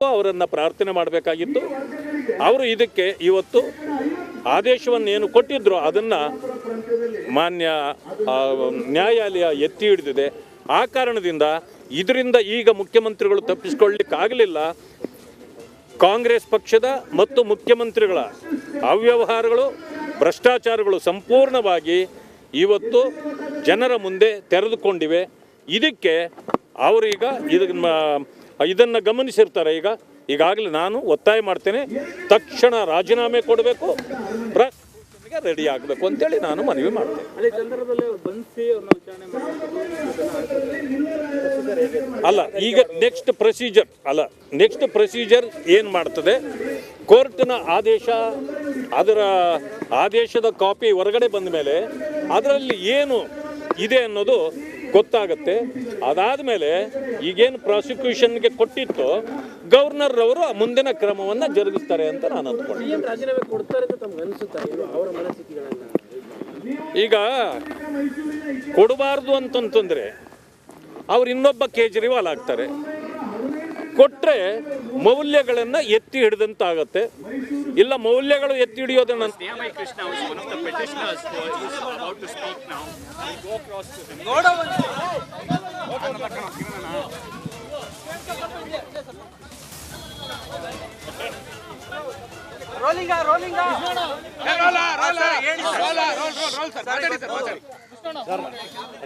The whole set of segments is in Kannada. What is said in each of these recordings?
ಅವರನ್ನು ಪ್ರಾರ್ಥನೆ ಮಾಡಬೇಕಾಗಿತ್ತು. ಅವರು ಇದಕ್ಕೆ ಇವತ್ತು ಆದೇಶವನ್ನು ಏನು ಕೊಟ್ಟಿದ್ರು ಅದನ್ನು ಮಾನ್ಯ ನ್ಯಾಯಾಲಯ ಎತ್ತಿ ಹಿಡಿದಿದೆ. ಆ ಕಾರಣದಿಂದ ಇದರಿಂದ ಈಗ ಮುಖ್ಯಮಂತ್ರಿಗಳು ತಪ್ಪಿಸಿಕೊಳ್ಳಲಿಕ್ಕಾಗಲಿಲ್ಲ. ಕಾಂಗ್ರೆಸ್ ಪಕ್ಷದ ಮತ್ತು ಮುಖ್ಯಮಂತ್ರಿಗಳ ಅವ್ಯವಹಾರಗಳು, ಭ್ರಷ್ಟಾಚಾರಗಳು ಸಂಪೂರ್ಣವಾಗಿ ಇವತ್ತು ಜನರ ಮುಂದೆ ತೆರೆದುಕೊಂಡಿವೆ. ಇದಕ್ಕೆ ಅವರೀಗ ಇದನ್ನು ಗಮನಿಸಿರ್ತಾರೆ. ಈಗಾಗಲೇ ನಾನು ಒತ್ತಾಯ ಮಾಡ್ತೇನೆ, ತಕ್ಷಣ ರಾಜೀನಾಮೆ ಕೊಡಬೇಕು, ರೆಡಿ ಆಗಬೇಕು ಅಂತೇಳಿ ನಾನು ಮನವಿ ಮಾಡ್ತೇನೆ. ಅಲ್ಲ, ಈಗ ನೆಕ್ಸ್ಟ್ ಪ್ರೊಸೀಜರ್ ಏನು ಮಾಡ್ತದೆ, ಕೋರ್ಟ್ನ ಅದರ ಆದೇಶದ ಕಾಪಿ ಹೊರಗಡೆ ಬಂದ ಮೇಲೆ ಅದರಲ್ಲಿ ಏನು ಇದೆ ಅನ್ನೋದು ಗೊತ್ತಾಗುತ್ತೆ. ಅದಾದ ಮೇಲೆ ಈಗೇನು ಪ್ರಾಸಿಕ್ಯೂಷನ್ಗೆ ಕೊಟ್ಟಿತ್ತು ಗವರ್ನರ್ ಅವರು ಮುಂದಿನ ಕ್ರಮವನ್ನು ಜರುಗಿಸ್ತಾರೆ ಅಂತ ನಾನು ಅಂದ್ಕೊಂಡೆ. ಈಗ ಕೊಡಬಾರ್ದು ಅಂತಂತಂದರೆ ಅವ್ರು ಇನ್ನೊಬ್ಬ ಕೇಜ್ರಿವಾಲ್ ಆಗ್ತಾರೆ. ಕೊಟ್ಟರೆ ಮೌಲ್ಯಗಳನ್ನು ಎತ್ತಿ ಹಿಡಿದಂತಾಗತ್ತೆ. ಇಲ್ಲ, ಮೌಲ್ಯಗಳು ಎತ್ತಿ ಹಿಡಿಯೋದನ್ನ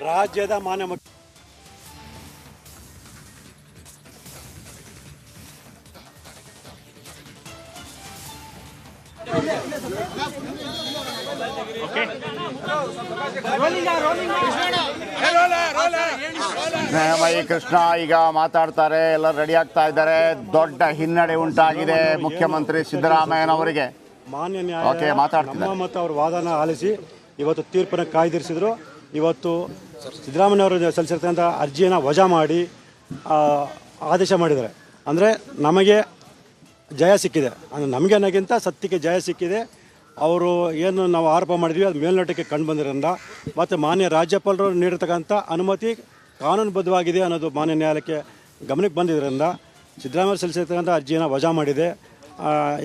ರಾಜ್ಯದ ಮಾನ್ಯ ಸ್ನೇಹಮಯಿ ಕೃಷ್ಣ ಈಗ ಮಾತಾಡ್ತಾರೆ. ಎಲ್ಲ ರೆಡಿ ಆಗ್ತಾ ಇದ್ದಾರೆ. ದೊಡ್ಡ ಹಿನ್ನಡೆ ಉಂಟಾಗಿದೆ ಮುಖ್ಯಮಂತ್ರಿ ಸಿದ್ದರಾಮಯ್ಯನವರಿಗೆ. ಮಾನ್ಯ ನ್ಯಾಯಾಲಯ ನಮ್ಮ ಮತ್ತು ಅವರ ವಾದನ ಆಲಿಸಿ ಇವತ್ತು ತೀರ್ಪನ್ನು ಕಾಯ್ದಿರಿಸಿದ್ರು. ಇವತ್ತು ಸಿದ್ದರಾಮಯ್ಯವರು ಸಲ್ಲಿಸಿರ್ತಕ್ಕಂಥ ಅರ್ಜಿಯನ್ನು ವಜಾ ಮಾಡಿ ಆದೇಶ ಮಾಡಿದ್ದಾರೆ. ಅಂದರೆ ನಮಗೆ ಜಯ ಸಿಕ್ಕಿದೆ, ಅಂದರೆ ನಮಗೆ ಅನ್ನೋಕ್ಕಿಂತ ಸತ್ಯಕ್ಕೆ ಜಯ ಸಿಕ್ಕಿದೆ. ಅವರು ಏನು ನಾವು ಆರೋಪ ಮಾಡಿದ್ವಿ ಅದು ಮೇಲ್ನೋಟಕ್ಕೆ ಕಂಡು ಬಂದಿರೋದ್ರಿಂದ ಮತ್ತು ಮಾನ್ಯ ರಾಜ್ಯಪಾಲರು ನೀಡಿರ್ತಕ್ಕಂಥ ಅನುಮತಿ ಕಾನೂನುಬದ್ಧವಾಗಿದೆ ಅನ್ನೋದು ಮಾನ್ಯ ನ್ಯಾಯಾಲಯಕ್ಕೆ ಗಮನಕ್ಕೆ ಬಂದಿದ್ದರಿಂದ ಸಿದ್ದರಾಮಯ್ಯ ಸಲ್ಲಿಸಿರ್ತಕ್ಕಂಥ ಅರ್ಜಿಯನ್ನು ವಜಾ ಮಾಡಿದೆ.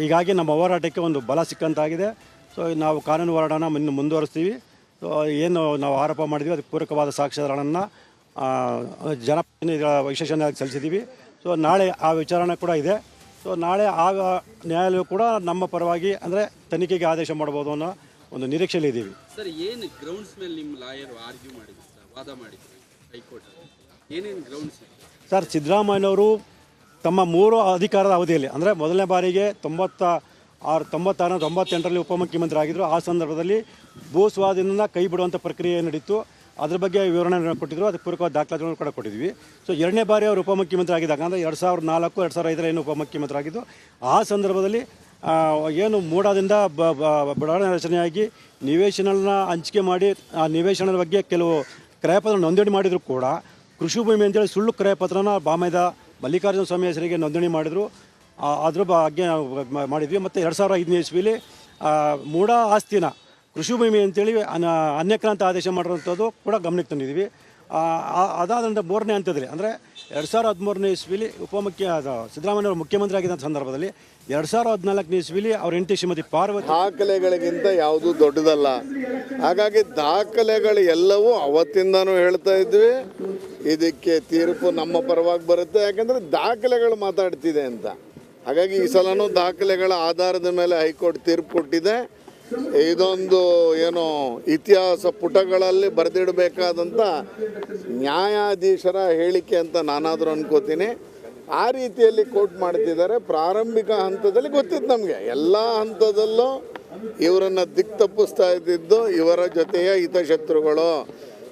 ಹೀಗಾಗಿ ನಮ್ಮ ಹೋರಾಟಕ್ಕೆ ಒಂದು ಬಲ ಸಿಕ್ಕಂತಾಗಿದೆ. ಸೊ ನಾವು ಕಾನೂನು ಹೋರಾಟನ ಇನ್ನು ಮುಂದುವರಿಸ್ತೀವಿ. ಸೊ ಏನು ನಾವು ಆರೋಪ ಮಾಡಿದ್ವಿ ಅದಕ್ಕೆ ಪೂರಕವಾದ ಸಾಕ್ಷ್ಯಾಧಾರಗಳನ್ನು ಜನಪ್ರತಿನಿಧಿಗಳ ವಿಶೇಷ ನ್ಯಾಯಾಲಯಕ್ಕೆ ಸಲ್ಲಿಸಿದ್ದೀವಿ. ಸೊ ನಾಳೆ ಆ ವಿಚಾರಣೆ ಕೂಡ ಇದೆ. ಸೊ ನಾಳೆ ಆಗ ನ್ಯಾಯಾಲಯ ಕೂಡ ನಮ್ಮ ಪರವಾಗಿ ಅಂದರೆ ತನಿಖೆಗೆ ಆದೇಶ ಮಾಡ್ಬೋದು ಅನ್ನೋ ಒಂದು ನಿರೀಕ್ಷೆಯಲ್ಲಿ ಇದ್ದೀವಿ. ಸರ್, ಏನು ಗ್ರೌಂಡ್ಸ್ ಮೇಲೆ ನಿಮ್ಮ ಲಾಯರ್ ಆರ್ಗ್ಯೂ ಮಾಡಿದ್ರು ಸರ್, ವಾದ ಮಾಡಿದ್ರು ಹೈಕೋರ್ಟ್, ಏನೇನು ಗ್ರೌಂಡ್ಸ್? ಸರ್, ಸಿದ್ದರಾಮಯ್ಯನವರು ತಮ್ಮ 3 ಅಧಿಕಾರದ ಅವಧಿಯಲ್ಲಿ ಅಂದರೆ ಮೊದಲನೇ ಬಾರಿಗೆ 98ರಲ್ಲಿ ಉಪಮುಖ್ಯಮಂತ್ರಿ ಆಗಿದ್ದರು. ಆ ಸಂದರ್ಭದಲ್ಲಿ ಭೂ ಸ್ವಾಧೀನ ಕೈ ಬಿಡುವಂಥ ಪ್ರಕ್ರಿಯೆ ನಡೀತು. ಅದ್ರ ಬಗ್ಗೆ ವಿವರಣೆ ಕೊಟ್ಟಿದ್ದರು. ಅದಕ್ಕೆ ಪೂರಕವಾದ ದಾಖಲಾತಿಗಳನ್ನು ಕೂಡ ಕೊಟ್ಟಿದ್ವಿ. ಸೊ 2ನೇ ಬಾರಿ ಅವರು ಉಪಮುಖ್ಯಮಂತ್ರಿ ಆಗಿದ್ದಾಗ ಅಂದರೆ 2004, 2005 ಏನು ಉಪಮುಖ್ಯಮಂತ್ರಿ ಆಗಿದ್ದು, ಆ ಸಂದರ್ಭದಲ್ಲಿ ಏನು ಮೂಡಾದಿಂದ ಬಡಾವಣೆ ರಚನೆಯಾಗಿ ನಿವೇಶನಗಳನ್ನ ಹಂಚಿಕೆ ಮಾಡಿ ಆ ನಿವೇಶನದ ಬಗ್ಗೆ ಕೆಲವು ಕ್ರಯಪತ್ರ ನೋಂದಣಿ ಮಾಡಿದರೂ ಕೂಡ ಕೃಷಿ ಭೂಮಿ ಅಂತೇಳಿ ಸುಳ್ಳು ಕ್ರಯಪತ್ರನ ಬಾಮೈದ ಮಲ್ಲಿಕಾರ್ಜುನ ಸ್ವಾಮಿ ಹೆಸರಿಗೆ ನೋಂದಣಿ ಮಾಡಿದರು. ಅದ್ರ ಬಗ್ಗೆ ಮಾಡಿದ್ವಿ. ಮತ್ತು 2005ನೇ ಇಸ್ವಿಲಿ ಮೂಡ ಆಸ್ತಿನ ಕೃಷಿ ಭೂಮಿ ಅಂತೇಳಿ ಅನ್ಯಕ್ರಾಂತ ಆದೇಶ ಮಾಡಿರೋಂಥದ್ದು ಕೂಡ ಗಮನಕ್ಕೆ ತಂದಿದ್ದೀವಿ. ಅದಾದ ನಂತರ 3ನೇ ಹಂತದಲ್ಲಿ ಅಂದರೆ 2013ನೇ ಇಸ್ವಿಲಿ ಸಿದ್ದರಾಮಯ್ಯವರು ಮುಖ್ಯಮಂತ್ರಿ ಆಗಿದ್ದ ಸಂದರ್ಭದಲ್ಲಿ 2014ನೇ ಇಸ್ವಿಲಿ ಅವ್ರ ಹೆಂಡತಿ ಶ್ರೀಮತಿ ಪಾರ್ವತಿ ದಾಖಲೆಗಳಿಗಿಂತ ಯಾವುದೂ ದೊಡ್ಡದಲ್ಲ. ಹಾಗಾಗಿ ದಾಖಲೆಗಳು ಎಲ್ಲವೂ ಅವತ್ತಿಂದನೂ ಹೇಳ್ತಾ ಇದ್ವಿ, ಇದಕ್ಕೆ ತೀರ್ಪು ನಮ್ಮ ಪರವಾಗಿ ಬರುತ್ತೆ, ಯಾಕಂದರೆ ದಾಖಲೆಗಳು ಮಾತಾಡ್ತಿದೆ ಅಂತ. ಹಾಗಾಗಿ ಈ ಸಲನೂ ದಾಖಲೆಗಳ ಆಧಾರದ ಮೇಲೆ ಹೈಕೋರ್ಟ್ ತೀರ್ಪು ಕೊಟ್ಟಿದೆ. ಇದೊಂದು ಏನು ಇತಿಹಾಸ ಪುಟಗಳಲ್ಲಿ ಬರೆದಿಡಬೇಕಾದಂಥ ನ್ಯಾಯಾಧೀಶರ ಹೇಳಿಕೆ ಅಂತ ನಾನಾದರೂ ಅನ್ಕೋತೀನಿ. ಆ ರೀತಿಯಲ್ಲಿ ಕೋರ್ಟ್ ಮಾಡ್ತಿದ್ದಾರೆ. ಪ್ರಾರಂಭಿಕ ಹಂತದಲ್ಲಿ ಗೊತ್ತಿತ್ತು ನಮಗೆ, ಎಲ್ಲ ಹಂತದಲ್ಲೂ ಇವರನ್ನು ದಿಕ್ತಪ್ಪಿಸ್ತಾ ಇದ್ದಿದ್ದು ಇವರ ಜೊತೆಯ ಹಿತಶತ್ರುಗಳು.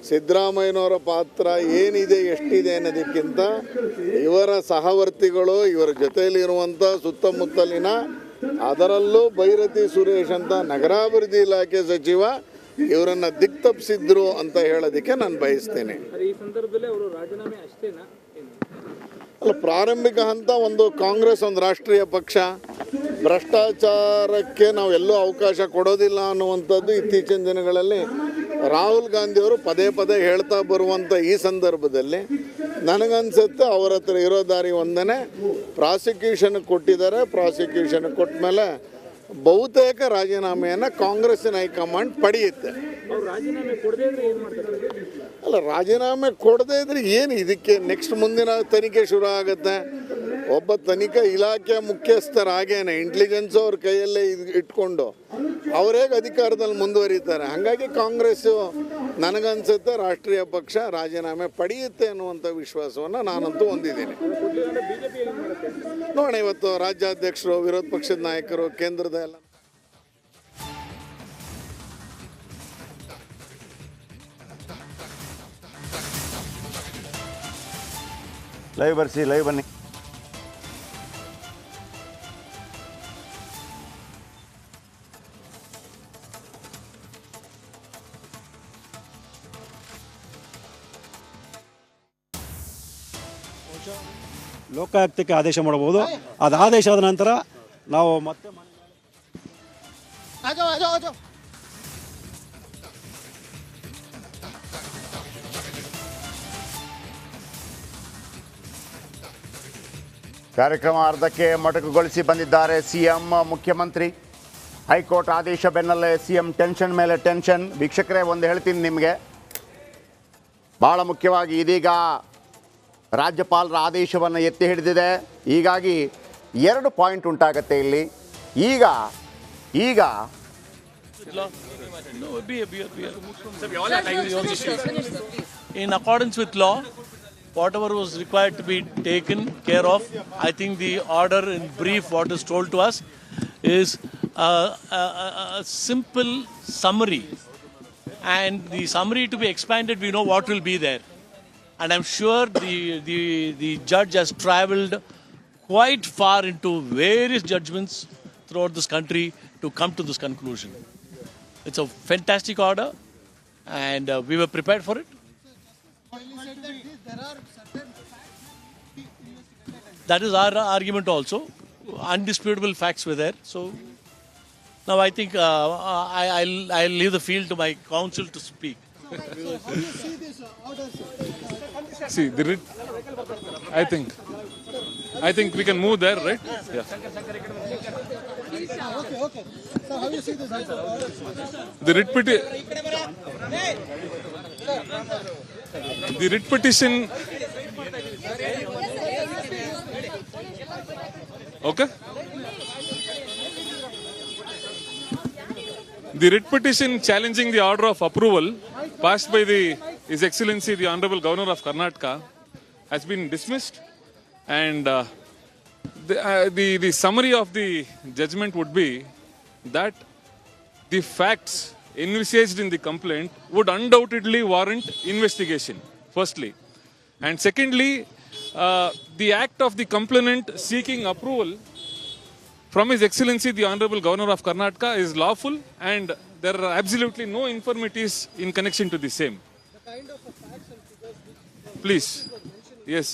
ಸಿದ್ದರಾಮಯ್ಯನವರ ಪಾತ್ರ ಏನಿದೆ ಎಷ್ಟಿದೆ ಅನ್ನೋದಕ್ಕಿಂತ ಇವರ ಸಹವರ್ತಿಗಳು, ಇವರ ಜೊತೆಯಲ್ಲಿರುವಂಥ ಸುತ್ತಮುತ್ತಲಿನ, ಅದರಲ್ಲೂ ಭೈರತಿ ಸುರೇಶ್ ಅಂತ ನಗರಾಭಿವೃದ್ಧಿ ಇಲಾಖೆ ಸಚಿವ ಇವರನ್ನು ದಿಕ್ತಪ್ಪಿಸಿದ್ರು ಅಂತ ಹೇಳೋದಕ್ಕೆ ನಾನು ಬಯಸ್ತೇನೆ. ಅಲ್ಲ, ಪ್ರಾರಂಭಿಕ ಹಂತ ಕಾಂಗ್ರೆಸ್ ಒಂದು ರಾಷ್ಟ್ರೀಯ ಪಕ್ಷ, ಭ್ರಷ್ಟಾಚಾರಕ್ಕೆ ನಾವೆಲ್ಲೂ ಅವಕಾಶ ಕೊಡೋದಿಲ್ಲ ಅನ್ನುವಂಥದ್ದು ಇತ್ತೀಚಿನ ದಿನಗಳಲ್ಲಿ ರಾಹುಲ್ ಗಾಂಧಿಯವರು ಪದೇ ಪದೇ ಹೇಳ್ತಾ ಬರುವಂಥ ಈ ಸಂದರ್ಭದಲ್ಲಿ ನನಗನ್ಸುತ್ತೆ ಅವ್ರ ಹತ್ರ ಇರೋ ದಾರಿ ಒಂದನೇ, ಪ್ರಾಸಿಕ್ಯೂಷನ್ ಕೊಟ್ಟಿದ್ದಾರೆ. ಪ್ರಾಸಿಕ್ಯೂಷನ್ ಕೊಟ್ಟ ಮೇಲೆ ಬಹುತೇಕ ರಾಜೀನಾಮೆಯನ್ನು ಕಾಂಗ್ರೆಸ್ಸಿನ ಹೈಕಮಾಂಡ್ ಪಡೆಯುತ್ತೆ. ಅಲ್ಲ, ರಾಜೀನಾಮೆ ಕೊಡದೇ ಇದ್ರೆ ಏನು ಇದಕ್ಕೆ ನೆಕ್ಸ್ಟ್ ಮುಂದಿನ ತನಿಖೆ ಶುರು ಆಗುತ್ತೆ. ಒಬ್ಬ ತನಿಖಾ ಇಲಾಖೆ ಮುಖ್ಯಸ್ಥರ ಹಾಗೇನೆ ಇಂಟೆಲಿಜೆನ್ಸ್ ಅವ್ರ ಕೈಯಲ್ಲೇ ಇಟ್ಕೊಂಡು ಅವರೇಗೆ ಅಧಿಕಾರದಲ್ಲಿ ಮುಂದುವರಿತಾರೆ. ಹಾಗಾಗಿ ಕಾಂಗ್ರೆಸ್ಸು ನನಗನ್ಸುತ್ತೆ ರಾಷ್ಟ್ರೀಯ ಪಕ್ಷ ರಾಜೀನಾಮೆ ಪಡೆಯುತ್ತೆ ಅನ್ನುವಂಥ ವಿಶ್ವಾಸವನ್ನು ನಾನಂತೂ ಹೊಂದಿದ್ದೀನಿ. ನೋಡೋಣ, ಇವತ್ತು ರಾಜ್ಯಾಧ್ಯಕ್ಷರು, ವಿರೋಧ ಪಕ್ಷದ ನಾಯಕರು, ಕೇಂದ್ರದ ಎಲ್ಲ ಲೈವ್ ಬನ್ನಿ. ಲೋಕಾಯುಕ್ತಕ್ಕೆ ಆದೇಶ ಮಾಡಬಹುದು. ಅದು ಆದೇಶ ಆದ ನಂತರ ನಾವು ಮತ್ತೆ ಕಾರ್ಯಕ್ರಮ ಅರ್ಧಕ್ಕೆ ಮೊಟಕುಗೊಳಿಸಿ ಬಂದಿದ್ದಾರೆ ಸಿಎಂ. ಮುಖ್ಯಮಂತ್ರಿ ಹೈಕೋರ್ಟ್ ಆದೇಶ ಬೆನ್ನಲ್ಲೇ ಸಿಎಂ ಟೆನ್ಷನ್ ಮೇಲೆ ಟೆನ್ಷನ್. ವೀಕ್ಷಕರೇ, ಒಂದು ಹೇಳ್ತೀನಿ ನಿಮಗೆ, ಭಾಳ ಮುಖ್ಯವಾಗಿ ಇದೀಗ ರಾಜ್ಯಪಾಲರ ಆದೇಶವನ್ನು ಎತ್ತಿ ಹಿಡಿದಿದೆ. ಹೀಗಾಗಿ 2 ಪಾಯಿಂಟ್ ಉಂಟಾಗತ್ತೆ ಇಲ್ಲಿ. ಈಗ in accordance with law, whatever was required to be taken care of, I think the order in brief, what is told to us, is a simple summary. And the summary to be expanded, we know what will be there. And I'm sure the judge has travelled quite far into various judgments throughout this country to come to this conclusion. It's a fantastic order, and we were prepared for it. That is our argument also. Undisputable facts were there. So now I think I'll leave the field to my counsel to speak. See, the writ, I think we can move there, right? Yeah. Okay. So how do you see this order? The writ petition. Okay. The writ petition challenging the order of approval passed by His Excellency the Honorable Governor of Karnataka has been dismissed, and the summary of the judgment would be that the facts envisaged in the complaint would undoubtedly warrant investigation, firstly. And secondly, the act of the complainant seeking approval from His Excellency the Honorable Governor of Karnataka is lawful, and there are absolutely no infirmities in connection to the same. The kind of facts and figures which Please. Yes.